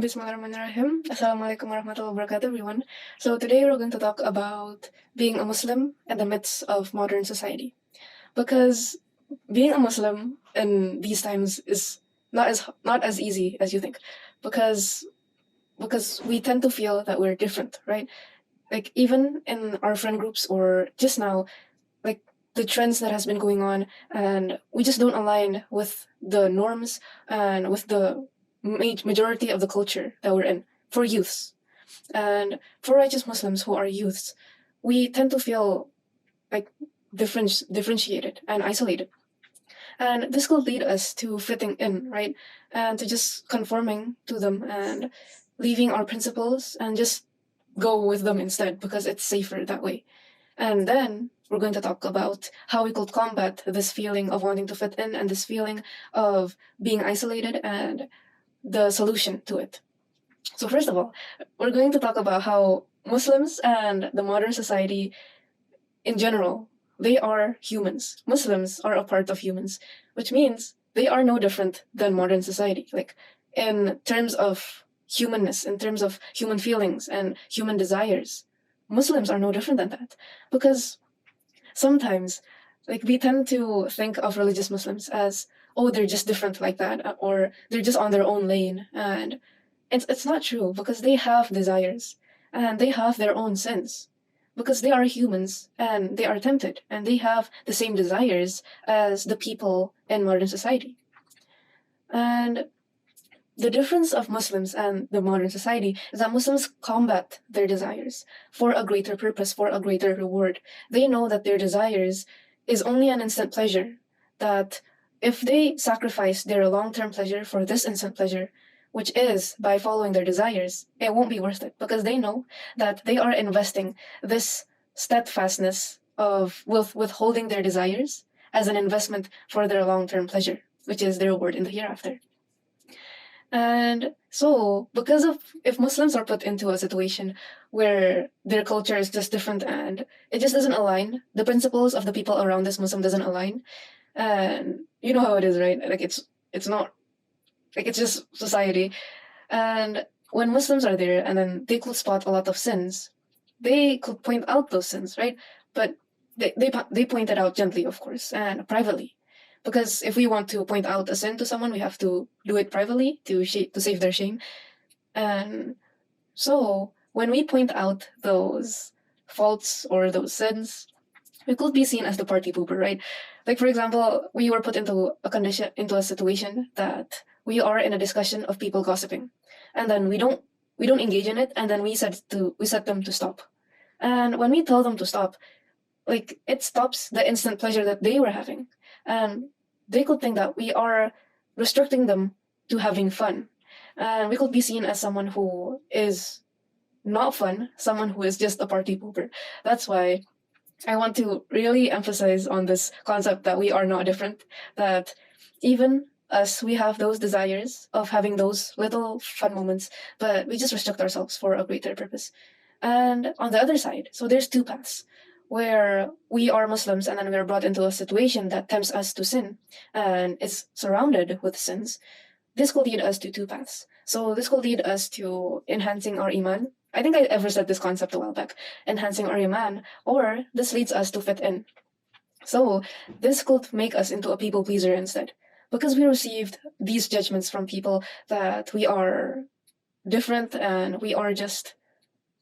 Bismillahirrahmanirrahim. Assalamualaikum warahmatullahi wabarakatuh, everyone. So today we're going to talk about being a Muslim in the midst of modern society. Because being a Muslim in these times is not as easy as you think. Because we tend to feel that we're different, right? Like even in our friend groups or just now, like the trends that has been going on, and we just don't align with the norms and with the majority of the culture that we're in for youths. And for righteous Muslims who are youths, we tend to feel like differentiated and isolated. And this could lead us to fitting in, right? And to just conforming to them and leaving our principles and just go with them instead because it's safer that way. And then we're going to talk about how we could combat this feeling of wanting to fit in and this feeling of being isolated and the solution to it. So, first of all, we're going to talk about how Muslims and the modern society in general, they are humans. Muslims are a part of humans, which means they are no different than modern society. Like, in terms of humanness, in terms of human feelings and human desires, Muslims are no different than that. Because sometimes, like, we tend to think of religious Muslims as, oh, they're just different like that, or they're just on their own lane. And it's not true because they have desires and they have their own sins because they are humans and they are tempted and they have the same desires as the people in modern society. And the difference of Muslims and the modern society is that Muslims combat their desires for a greater purpose, for a greater reward. They know that their desires is only an instant pleasure, that if they sacrifice their long-term pleasure for this instant pleasure, which is by following their desires, it won't be worth it because they know that they are investing this steadfastness of withholding their desires as an investment for their long-term pleasure, which is their reward in the hereafter. And so, because of if Muslims are put into a situation where their culture is just different and it just doesn't align, the principles of the people around this Muslim doesn't align, and you know how it is, right? Like it's not like it's just society. And when Muslims are there and then they could spot a lot of sins, they could point out those sins, right? But they point it out gently, of course, and privately. Because if we want to point out a sin to someone, we have to do it privately to save their shame. And so when we point out those faults or those sins, we could be seen as the party pooper, right? Like for example, we were put into a situation that we are in a discussion of people gossiping, and then we don't engage in it, and then we set them to stop. And when we tell them to stop, like it stops the instant pleasure that they were having, and they could think that we are restricting them to having fun, and we could be seen as someone who is not fun, someone who is just a party pooper. That's why I want to really emphasize on this concept that we are not different, that even us, we have those desires of having those little fun moments, but we just restrict ourselves for a greater purpose. And on the other side, so there's two paths where we are Muslims and then we're brought into a situation that tempts us to sin and is surrounded with sins. This could lead us to two paths. So this could lead us to enhancing our iman. I think I ever said this concept a while back, enhancing our iman, or this leads us to fit in. So this could make us into a people pleaser instead, because we received these judgments from people that we are different and we are just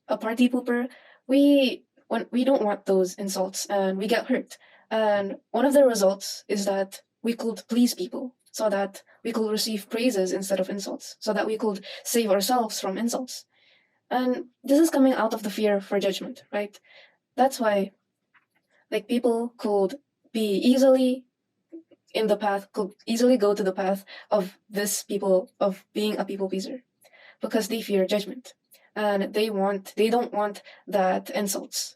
a party pooper. We don't want those insults and we get hurt. And one of the results is that we could please people so that we could receive praises instead of insults, so that we could save ourselves from insults. And this is coming out of the fear for judgment, right? That's why, like, people could be easily could easily go to the path of being a people pleaser because they fear judgment and they don't want that insults.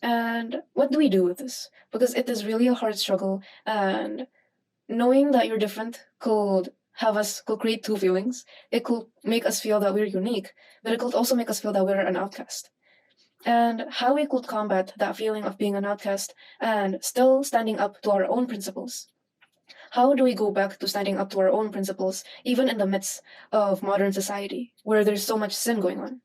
And what do we do with this? Because it is really a hard struggle, and knowing that you're different could create two feelings. It could make us feel that we're unique, but it could also make us feel that we're an outcast. And how we could combat that feeling of being an outcast and still standing up to our own principles. how do we go back to standing up to our own principles, even in the midst of modern society where there's so much sin going on?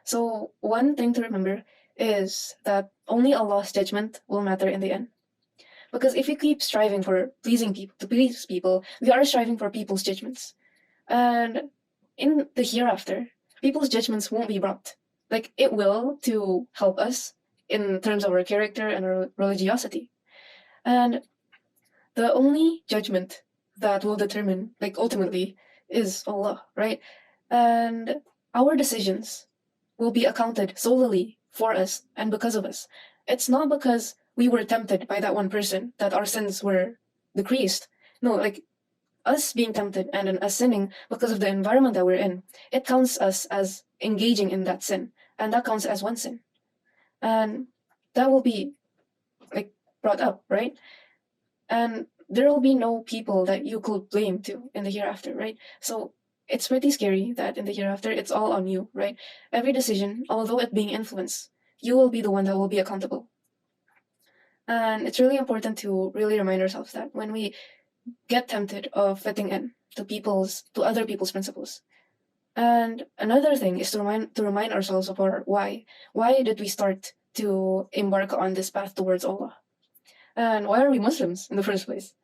So, one thing to remember is that only Allah's judgment will matter in the end. Because if we keep striving for pleasing people, to please people, we are striving for people's judgments. And in the hereafter, people's judgments won't be brought. Like, it will to help us in terms of our character and our religiosity. And the only judgment that will determine, like, ultimately, is Allah, right? And our decisions will be accounted solely for us and because of us. It's not because we were tempted by that one person that our sins were decreased. No, like, us being tempted and us sinning because of the environment that we're in, it counts us as engaging in that sin, and that counts as one sin. And that will be, like, brought up, right? And there will be no people that you could blame to in the hereafter, right? So it's pretty scary that in the hereafter it's all on you, right? Every decision, although it being influenced, you will be the one that will be accountable. And it's really important to really remind ourselves that when we get tempted of fitting in to other people's principles. And another thing is to remind ourselves of our why. Why did we start to embark on this path towards Allah? And why are we Muslims in the first place?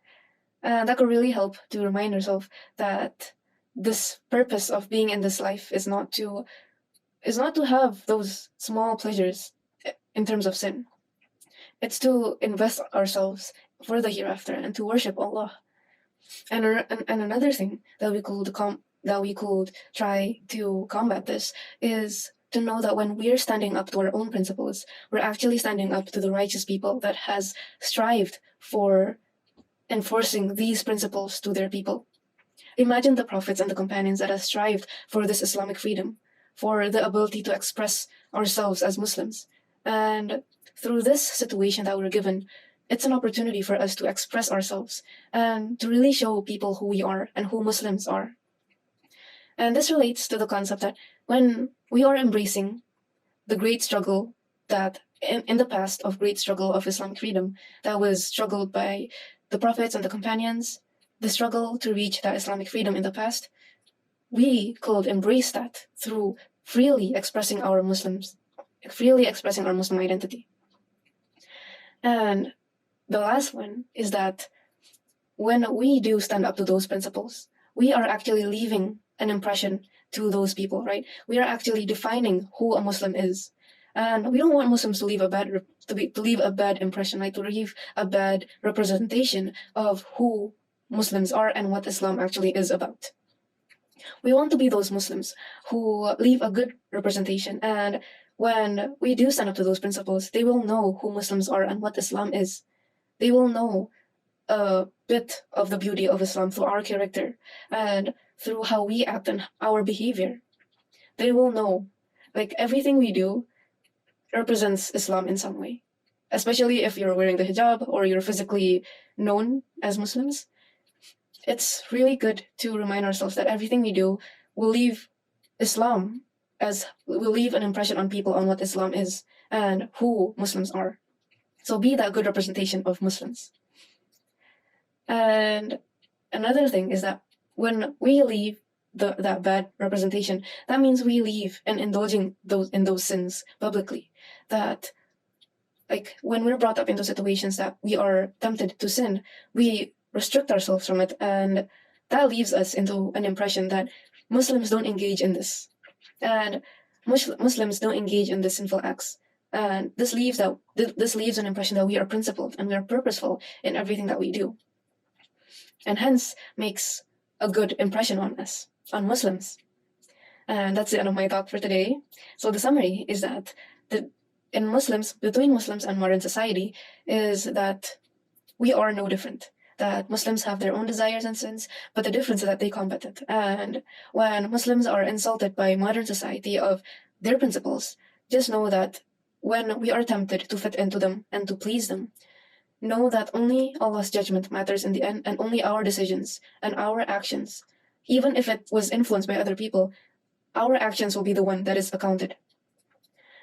And that could really help to remind ourselves that this purpose of being in this life is not to have those small pleasures in terms of sin. It's to invest ourselves for the hereafter and to worship Allah. And another thing that we could try to combat this is to know that when we're standing up to our own principles, we're actually standing up to the righteous people that has strived for enforcing these principles to their people. Imagine the prophets and the companions that have strived for this Islamic freedom, for the ability to express ourselves as Muslims. And through this situation that we're given, it's an opportunity for us to express ourselves and to really show people who we are and who Muslims are. And this relates to the concept that when we are embracing the great struggle that in the past of great struggle of Islamic freedom that was struggled by the prophets and the companions, the struggle to reach that Islamic freedom in the past, we could embrace that through freely expressing our Muslim identity. And the last one is that when we do stand up to those principles, we are actually leaving an impression to those people, right? We are actually defining who a Muslim is. And we don't want Muslims to leave a bad impression, right? To leave a bad representation of who Muslims are and what Islam actually is about. We want to be those Muslims who leave a good representation, and when we do stand up to those principles, they will know who Muslims are and what Islam is. They will know a bit of the beauty of Islam through our character and through how we act and our behavior. They will know, like, everything we do represents Islam in some way, especially if you're wearing the hijab or you're physically known as Muslims. It's really good to remind ourselves that everything we do will leave an impression on people on what Islam is and who Muslims are. So be that good representation of Muslims. And another thing is that when we leave that bad representation, that means we leave and indulging in those sins publicly. That, like, when we're brought up into situations that we are tempted to sin, we restrict ourselves from it, and that leaves us into an impression that Muslims don't engage in this, and Muslims don't engage in the sinful acts. And this leaves an impression that we are principled and we are purposeful in everything that we do, and hence makes a good impression on us, on Muslims. And that's the end of my talk for today. So the summary is that between Muslims and modern society is that we are no different. That Muslims have their own desires and sins, but the difference is that they combat it. And when Muslims are insulted by modern society of their principles, just know that when we are tempted to fit into them and to please them, know that only Allah's judgment matters in the end, and only our decisions and our actions, even if it was influenced by other people, our actions will be the one that is accounted.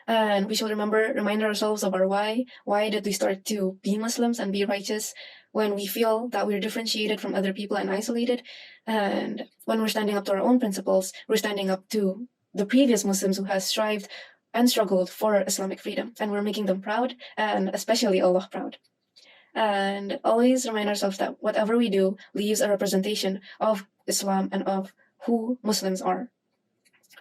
And we should remind ourselves of our why. Why did we start to be Muslims and be righteous? when we feel that we're differentiated from other people and isolated, and when we're standing up to our own principles, we're standing up to the previous Muslims who has strived and struggled for Islamic freedom, and we're making them proud, and especially Allah proud. And always remind ourselves that whatever we do leaves a representation of Islam and of who Muslims are.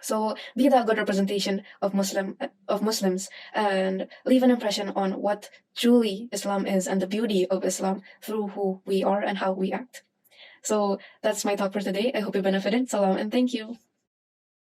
So be that good representation of Muslims, and leave an impression on what truly Islam is and the beauty of Islam through who we are and how we act. So that's my talk for today. I hope you benefited. Salam and thank you.